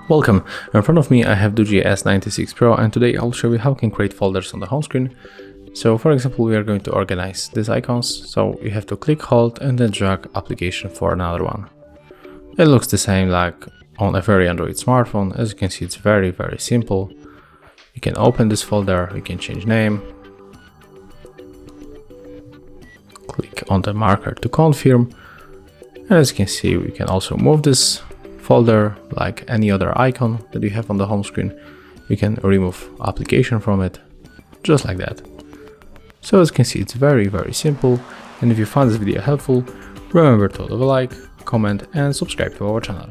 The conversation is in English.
Welcome, in front of me I have DOOGEE S96 Pro, and today I'll show you how you can create folders on the home screen. So for example, we are going to organize these icons, so you have to click, hold and then drag application for another one. It looks the same like on every Android smartphone. As you can see, it's very simple. You can open this folder, you can change name, click on the marker to confirm, and as you can see, we can also move this folder like any other icon that you have on the home screen. You can remove application from it, just like that. So as you can see, it's very simple, and if you found this video helpful, remember to leave a like, comment and subscribe to our channel.